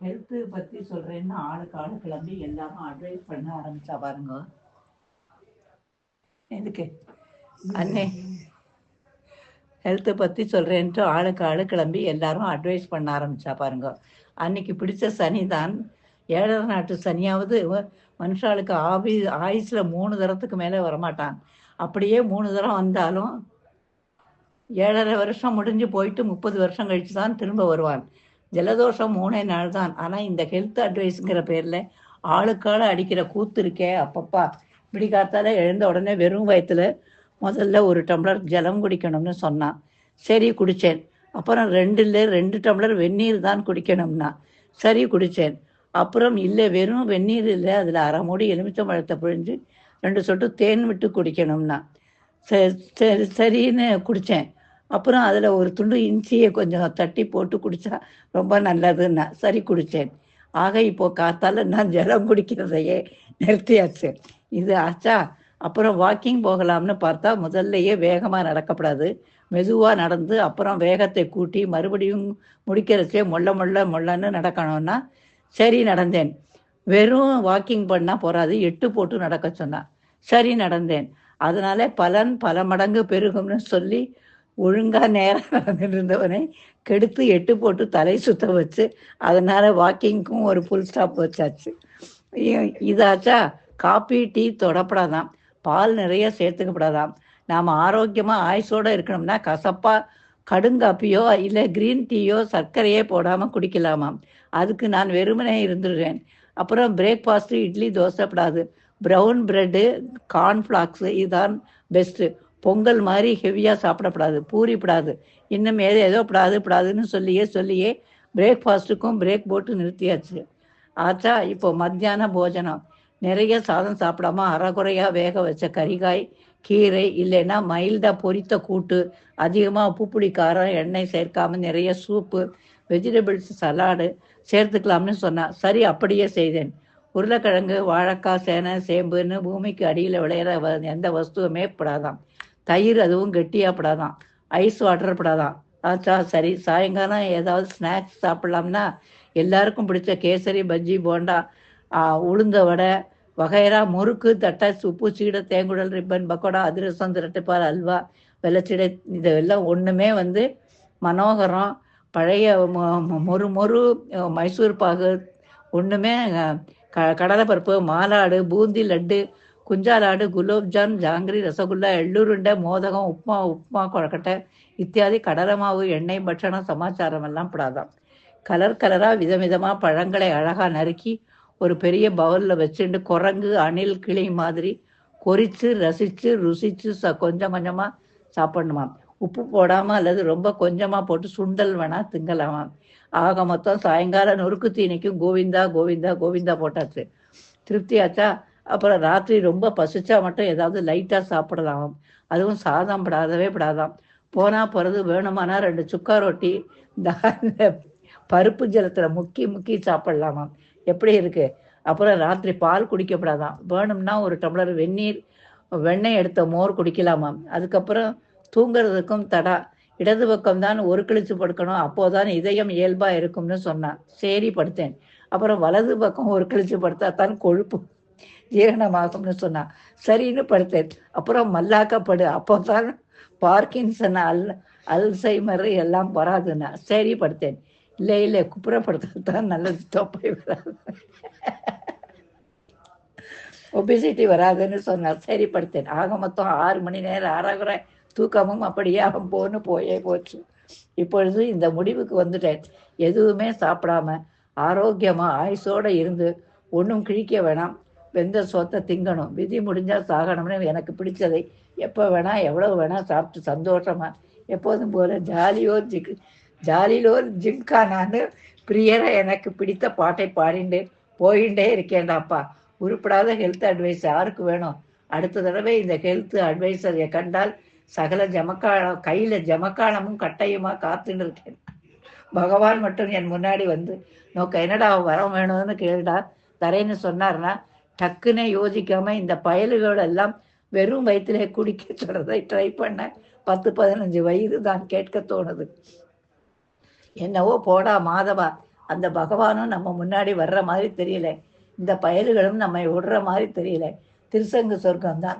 Health பற்றி சொல்கிறேன்னு ஆளுக்கு ஆளு கிளம்பி எல்லாரும் அட்வைஸ் பண்ண ஆரம்பிச்சா பாருங்க. எதுக்கு அண்ணே ஹெல்த்தை பற்றி சொல்கிறேன்ட்டு ஆளுக்கு ஆளு கிளம்பி எல்லாரும் அட்வைஸ் பண்ண ஆரம்பிச்சா பாருங்க. அன்னைக்கு பிடிச்ச சனி தான் 7 நாட்டு சனியாவது மனுஷாளுக்கு ஆயுசில் 3 தரத்துக்கு மேலே வரமாட்டான். அப்படியே 3 தரம் வந்தாலும் 7.5 வருஷம் முடிஞ்சு போயிட்டு 30 வருஷம் கழிச்சு தான் திரும்ப வருவான். ஜலதோஷம் 3 நாள் தான். ஆனால் இந்த ஹெல்த் அட்வைஸுங்கிற பேரில் ஆளுக்கால அடிக்கிற கூத்து இருக்கே அப்பப்பா. விடிகாத்தால எழுந்த உடனே வெறும் வயத்தில் முதல்ல 1 டம்ளர் ஜலம் குடிக்கணும்னு சொன்னான். சரி குடித்தேன். அப்புறம் 2 டம்ளர் வெந்நீர் தான் குடிக்கணும்னா சரி குடித்தேன். அப்புறம் இல்லை வெறும் வெந்நீர் இல்லை, அதில் அரை மூடி எலுமிச்சம்பழத்தை பிழிஞ்சு 2 சொட்டு தேன் விட்டு குடிக்கணும்னா சரி சரின்னு குடித்தேன். அப்புறம் அதில் ஒரு துண்டு இஞ்சியை கொஞ்சம் தட்டி போட்டு குடித்தா ரொம்ப நல்லதுன்னா சரி குடித்தேன். ஆக இப்போது காத்தால நான் ஜலம் குடிக்கிறதையே நிறுத்தியாச்சு. இது ஆச்சா. அப்புறம் வாக்கிங் போகலாம்னு பார்த்தா முதல்லையே வேகமாக நடக்கப்படாது, மெதுவாக நடந்து அப்புறம் வேகத்தை கூட்டி மறுபடியும் முடிக்கிறச்சே மொள்ளன்னு நடக்கணும்னா சரி நடந்தேன். வெறும் வாக்கிங் பண்ணால் போகாது, 8 போட்டு நடக்க சொன்னான். சரி நடந்தேன். அதனால பலன் பல மடங்கு பெருகும்னு சொல்லி ஒழுங்காக நேரம் நடந்துட்டு இருந்தவனை கெடுத்து 8 போட்டு தலை சுத்த வச்சு அதனால் வாக்கிங்க்கும் ஒரு ஃபுல் ஸ்டாப் வச்சாச்சு. இதாச்சா. காப்பி டீ தொடப்படாதாம், பால் நிறைய சேர்த்துக்கப்படாதாம். நாம் ஆரோக்கியமாக ஆயுசோடு இருக்கணும்னா கசப்பாக கடுங்காப்பியோ இல்லை க்ரீன் டீயோ சர்க்கரையே போடாமல் குடிக்கலாமாம். அதுக்கு நான் வெறுமனே இருந்துடுறேன். அப்புறம் பிரேக்ஃபாஸ்ட்டு இட்லி தோசைப்படாது, ப்ரௌன் ப்ரெட்டு கார்ன்ஃப்ளாக்ஸு இதுதான் பெஸ்ட்டு. பொங்கல் மாதிரி ஹெவியாக சாப்பிடப்படாது, பூரிப்படாது, இன்னும் ஏதோ படாதுன்னு சொல்லியே பிரேக்ஃபாஸ்ட்டுக்கும் பிரேக் போட்டு நிறுத்தியாச்சு. ஆச்சா. இப்போ மத்தியான போஜனம் நிறைய சாதம் சாப்பிடாம அரைகுறையாக வேக வச்ச கறிகாய், கீரை, இல்லைன்னா மைல்டாக பொரித்த கூட்டு, அதிகமாக உப்பு புளி காரம் எண்ணெய் சேர்க்காம நிறைய சூப்பு, வெஜிடபிள்ஸ் சலாடு சேர்த்துக்கலாம்னு சொன்னான். சரி அப்படியே செய்தேன். உருளைக்கிழங்கு, வாழைக்காய், சேனை, சேம்புன்னு பூமிக்கு அடியில் விளையிற எந்த வஸ்துவுமே படாதான். தயிர் அதுவும் கெட்டியாக படாதான். Ice water படாதான். ஆச்சா. சரி. சாயங்காலம் ஏதாவது ஸ்நாக்ஸ் சாப்பிட்லாம்னா எல்லாருக்கும் பிடிச்ச கேசரி, பஜ்ஜி, போண்டா, உளுந்த வடை வகைரா, முறுக்கு, தட்டாஸ், உப்பு, சீடை, தேங்குடல், ரிப்பன், பக்கோடா, அதிரசம், திரட்டுப்பால், அல்வா, வெள்ளச்சீடை, இதெல்லாம் ஒன்றுமே மனோகரம். பழைய மொறு மைசூர் பாகு ஒன்றுமே, கடலைப்பருப்பு, மாலாடு, பூந்தி லட்டு, குஞ்சாலாடு, குலோப்ஜான், ஜாங்கிரி, ரசகுல்லா, எள்ளுருண்டை, மோதகம், உப்மா கொழக்கட்டை இத்தியாதி கடலை மாவு, எண்ணெய் பட்சணம் சமாச்சாரம் எல்லாம் படாதான். கலராக விதவிதமாக பழங்களை அழகாக நறுக்கி ஒரு பெரிய பவுலில் வச்சுட்டு குரங்கு, அணில், கிளி மாதிரி கொறித்து ரசித்து ருசித்து கொஞ்சம் கொஞ்சமாக சாப்பிடணுமாம். உப்பு போடாமல் அல்லது ரொம்ப கொஞ்சமாக போட்டு சுண்டல் வேணால் திங்கலாமாம். ஆக மொத்தம் சாயங்காலம் நொறுக்கு தீனிக்கும் கோவிந்தா கோவிந்தா கோவிந்தா போட்டாச்சு. திருப்தியாச்சா. அப்புறம் ராத்திரி ரொம்ப பசிச்சா மட்டும் ஏதாவது லைட்டாக சாப்பிடலாம், அதுவும் சாதம் படாதாம். போனால் போகிறது வேணுமானா 2 சுக்கா ரொட்டி இந்த பருப்பு ஜலத்தில் முக்கி சாப்பிடலாமாம். எப்படி இருக்கு. அப்புறம் ராத்திரி பால் குடிக்கப்படாதான், வேணும்னா 1 டம்ளர் வெண்ணெய் எடுத்த மோர் குடிக்கலாமாம். அதுக்கப்புறம் தூங்குறதுக்கும் தடா. இடது பக்கம்தான் ஒரு கிழிச்சு படுக்கணும், அப்போதான் இதயம் இயல்பாக இருக்கும்னு சொன்னான். சரி படுத்தேன். அப்புறம் வலது பக்கம் ஒரு கிழிச்சு படுத்தா தான் கொழுப்பு ஜீரணமாகும்னு சொன்னான். சரின்னு படுத்தேன். அப்புறம் மல்லாக்கப்படு, அப்போதான் பார்க்கின்சன், அல்சைமர் எல்லாம் வராதுன்னா. சரி படுத்தேன். இல்லை குப்புறப்படுத்தான் நல்லது, தொப்பை வராது, ஒபிசிட்டி வராதுன்னு சொன்னார். சரி படுத்தேன். ஆக மொத்தம் 6 மணி நேரம் அறகுறை தூக்கமும் அப்படியே போச்சு. இப்பொழுது இந்த முடிவுக்கு வந்துட்டேன். எதுவுமே சாப்பிடாம ஆரோக்கியமாக ஆயுசோடு இருந்து ஒன்றும் கிழிக்க வேணாம், வெந்த சோத்தை திங்கணும், விதி முடிஞ்சால் சாகணும்னு எனக்கு பிடிச்சதை எப்போ வேணால் எவ்வளவு வேணால் சாப்பிட்டு சந்தோஷமாக எப்போதும் போல ஜாலிலோர் ஜிம்கானான்னு பிரியரை எனக்கு பிடித்த பாட்டை பாடிண்டே போயிட்டே இருக்கேன்டாப்பா. உருப்படாத ஹெல்த் அட்வைஸ் யாருக்கு வேணும்? அடுத்த தடவை இந்த ஹெல்த் அட்வைஸரை கண்டால் சகல கையில் ஜமக்காலமும் கட்டையுமா காத்துன்னு இருக்கேன். பகவான் மட்டும் என் முன்னாடி வந்து நோக்க என்னடா வரம் வேணும்னு கேளுடா தரேன்னு சொன்னார்னா டக்குன்னே யோசிக்காம இந்த பயல்கள் எல்லாம் வெறும் வயிற்றிலே குடிக்க சொல்றதை ட்ரை பண்ண 10-15 வயது தான் கேட்க தோணுது. என்னவோ போடா மாதவா, அந்த பகவானும் நம்ம முன்னாடி வர்ற மாதிரி தெரியல. இந்த பயல்களும் நம்மை விடுற மாதிரி தெரியல. திருசங்கு சொர்க்கம் தான்.